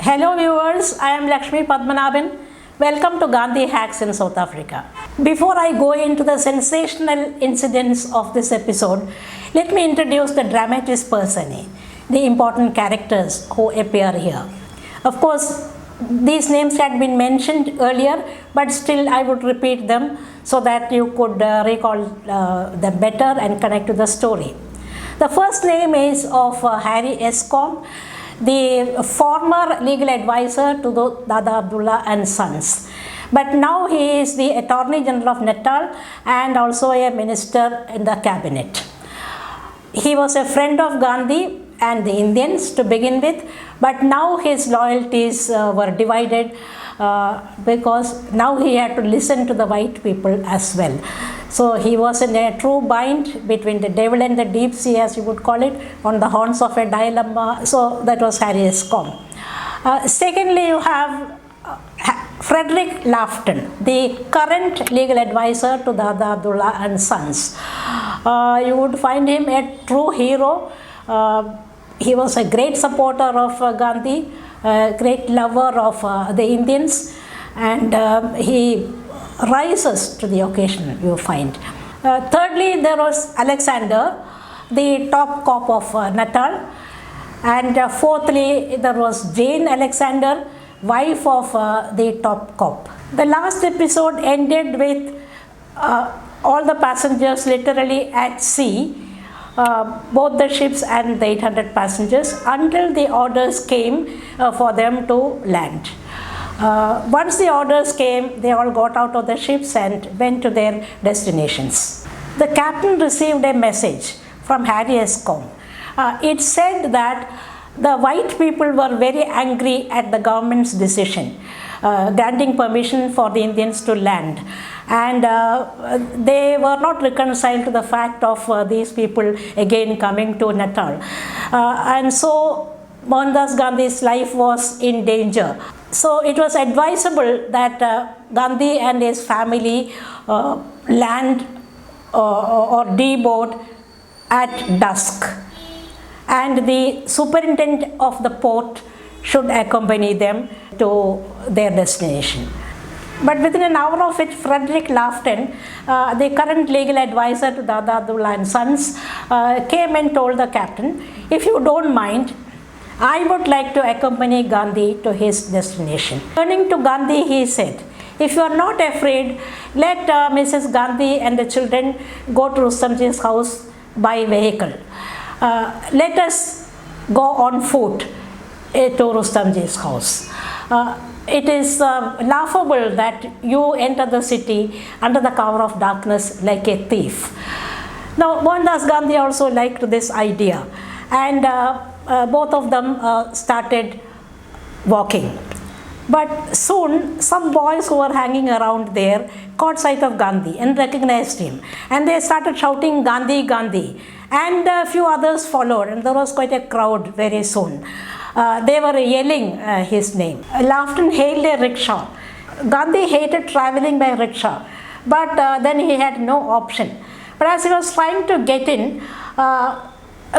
Hello viewers, I am Lakshmi Padmanabhan. Welcome to Gandhi Hacks in South Africa. Before I go into the sensational incidents of this episode, let me introduce the dramatis personae, the important characters who appear here. Of course, these names had been mentioned earlier, but still I would repeat them so that you could recall them better and connect to the story. The first name is of Harry Eskom, the former legal advisor to Dada Abdullah and Sons. But now he is the Attorney General of Natal and also a minister in the cabinet. He was a friend of Gandhi and the Indians to begin with, but now his loyalties were divided because now he had to listen to the white people as well. So he was in a true bind between the devil and the deep sea, as you would call it, on the horns of a dilemma. So that was Harry Eskom. Secondly, you have Frederick Lafton, the current legal advisor to Dada Abdullah and Sons. You would find him a true hero. He was a great supporter of Gandhi, a great lover of the Indians, and he rises to the occasion, you find. Thirdly, there was Alexander, the top cop of Natal, and fourthly, there was Jane Alexander, wife of the top cop. The last episode ended with all the passengers literally at sea, both the ships and the 800 passengers, until the orders came for them to land. Once the orders came, they all got out of the ships and went to their destinations. The captain received a message from Harry Eskom. It said that the white people were very angry at the government's decision, granting permission for the Indians to land. And they were not reconciled to the fact of these people again coming to Natal. And so Mohandas Gandhi's life was in danger. So it was advisable that Gandhi and his family land or deboard at dusk, and the superintendent of the port should accompany them to their destination. But within an hour of it, Frederick Lafton, the current legal advisor to Dada Abdullah and Sons, came and told the captain, "If you don't mind, I would like to accompany Gandhi to his destination." Turning to Gandhi, he said, "If you are not afraid, let Mrs. Gandhi and the children go to Rustamji's house by vehicle. Let us go on foot to Rustamji's house. It is laughable that you enter the city under the cover of darkness like a thief." Now, Mohandas Gandhi also liked this idea, and both of them started walking. But soon, some boys who were hanging around there caught sight of Gandhi and recognized him, and they started shouting, "Gandhi, Gandhi," and a few others followed, and there was quite a crowd very soon. They were yelling his name. Lafton hailed a rickshaw. Gandhi hated traveling by rickshaw, but then he had no option. But as he was trying to get in,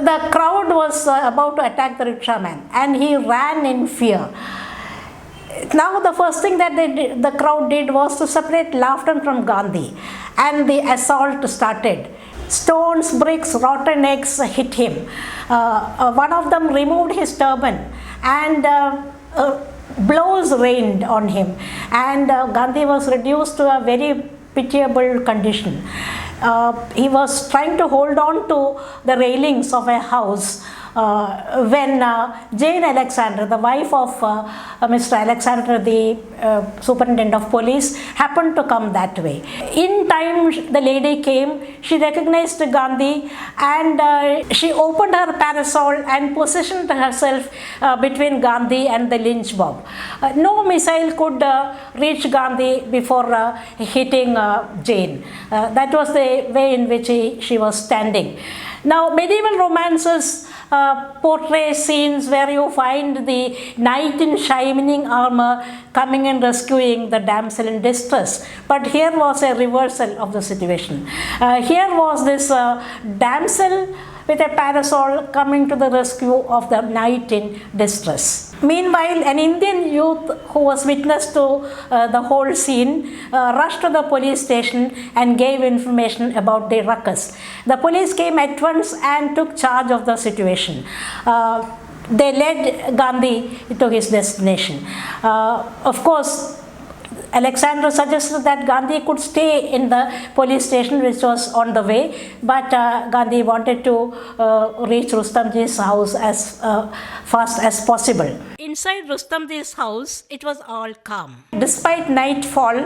the crowd was about to attack the rickshaw-man, and he ran in fear. Now the first thing that the crowd did was to separate Lafton from Gandhi, and the assault started. Stones, bricks, rotten eggs hit him. One of them removed his turban, and blows rained on him, and Gandhi was reduced to a very pitiable condition. He was trying to hold on to the railings of a house when Jane Alexander, the wife of Mr. Alexander, the superintendent of police, happened to come that way. In time, the lady came, she recognized Gandhi, and she opened her parasol and positioned herself between Gandhi and the lynch mob. No missile could reach Gandhi before hitting Jane. That was the way in which she was standing. Now, medieval romances portray scenes where you find the knight in shining armor coming and rescuing the damsel in distress. But here was a reversal of the situation. Here was this damsel with a parasol coming to the rescue of the knight in distress. Meanwhile, an Indian youth who was witness to the whole scene rushed to the police station and gave information about the ruckus. The police came at once and took charge of the situation. They led Gandhi to his destination. Of course, Alexander suggested that Gandhi could stay in the police station which was on the way, but Gandhi wanted to reach Rustamji's house as fast as possible. Inside Rustamji's house, it was all calm. Despite nightfall,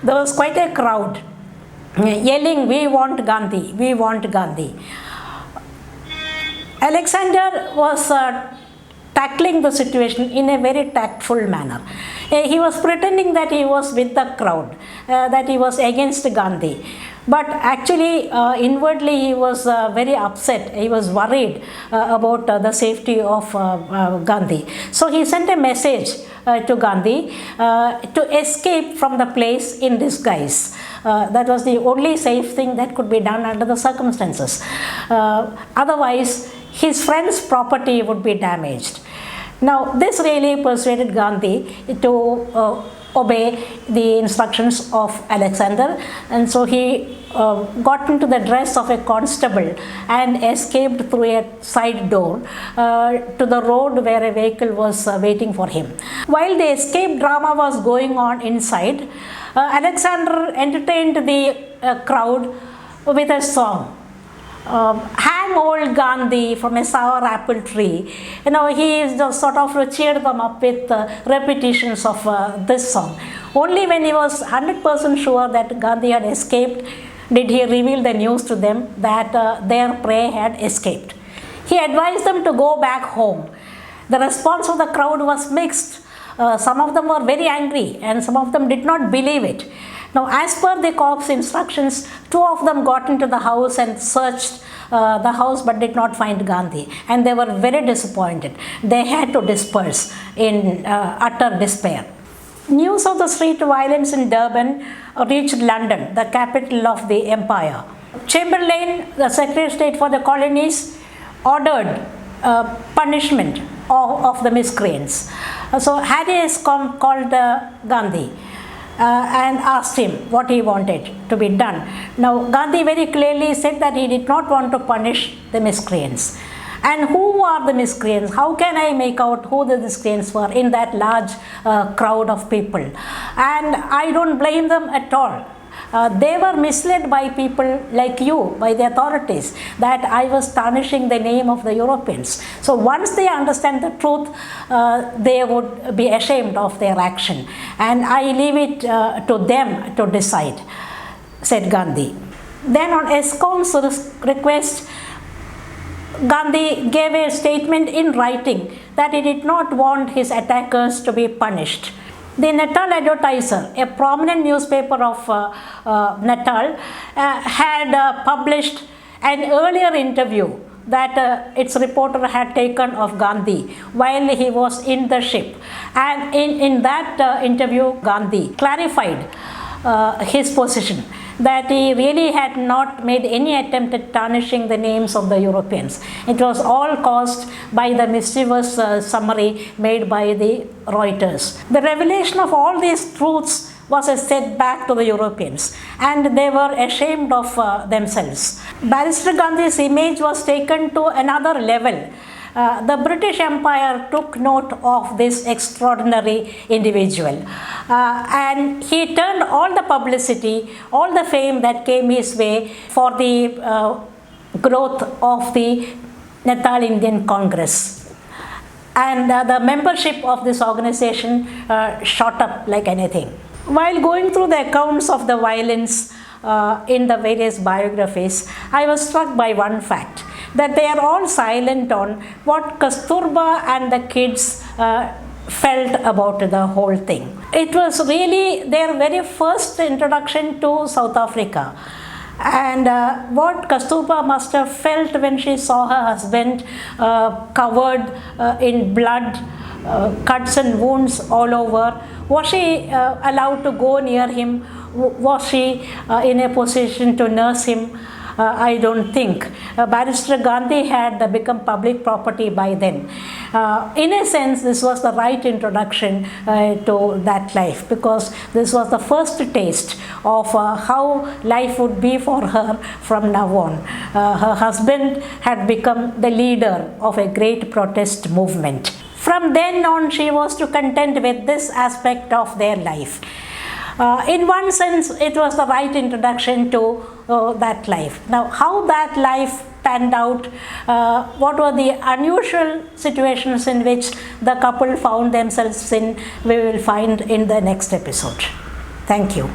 there was quite a crowd yelling, "We want Gandhi, we want Gandhi." Alexander was tackling the situation in a very tactful manner. He was pretending that he was with the crowd, that he was against Gandhi. But actually, inwardly, he was very upset. He was worried about the safety of Gandhi. So he sent a message to Gandhi to escape from the place in disguise. That was the only safe thing that could be done under the circumstances. Otherwise, his friend's property would be damaged. Now, this really persuaded Gandhi to obey the instructions of Alexander, and so he got into the dress of a constable and escaped through a side door to the road where a vehicle was waiting for him. While the escape drama was going on inside, Alexander entertained the crowd with a song. Hang old Gandhi from a sour apple tree. He just sort of cheered them up with repetitions of this song. Only when he was 100% sure that Gandhi had escaped did he reveal the news to them that their prey had escaped. He advised them to go back home. The response of the crowd was mixed. Some of them were very angry and some of them did not believe it. Now, as per the cops' instructions, 2 of them got into the house and searched the house but did not find Gandhi, and they were very disappointed. They had to disperse in utter despair. News of the street violence in Durban reached London, the capital of the empire. Chamberlain, the Secretary of State for the colonies, ordered punishment of the miscreants. So Harris called Gandhi and asked him what he wanted to be done. Now, Gandhi very clearly said that he did not want to punish the miscreants. And who are the miscreants? How can I make out who the miscreants were in that large crowd of people? And I don't blame them at all. They were misled by people like you, by the authorities, that I was tarnishing the name of the Europeans. So once they understand the truth, they would be ashamed of their action. And I leave it to them to decide, said Gandhi. Then on ESCOM's request, Gandhi gave a statement in writing that he did not want his attackers to be punished. The Natal Advertiser, a prominent newspaper of Natal, had published an earlier interview that its reporter had taken of Gandhi while he was in the ship. And in that interview, Gandhi clarified his position, that he really had not made any attempt at tarnishing the names of the Europeans. It was all caused by the mischievous summary made by the Reuters. The revelation of all these truths was a setback to the Europeans, and they were ashamed of themselves. Barrister Gandhi's image was taken to another level. The British Empire took note of this extraordinary individual, and he turned all the publicity, all the fame that came his way for the growth of the Natal Indian Congress. And the membership of this organization shot up like anything. While going through the accounts of the violence in the various biographies, I was struck by one fact, that they are all silent on what Kasturba and the kids felt about the whole thing. It was really their very first introduction to South Africa. And what Kasturba must have felt when she saw her husband covered in blood, cuts and wounds all over. Was she allowed to go near him? Was she in a position to nurse him? I don't think. Barrister Gandhi had become public property by then. In a sense, this was the right introduction to that life, because this was the first taste of how life would be for her from now on. Her husband had become the leader of a great protest movement. From then on, she was to contend with this aspect of their life. In one sense, it was the right introduction to that life. Now, how that life panned out, what were the unusual situations in which the couple found themselves in, we will find in the next episode. Thank you.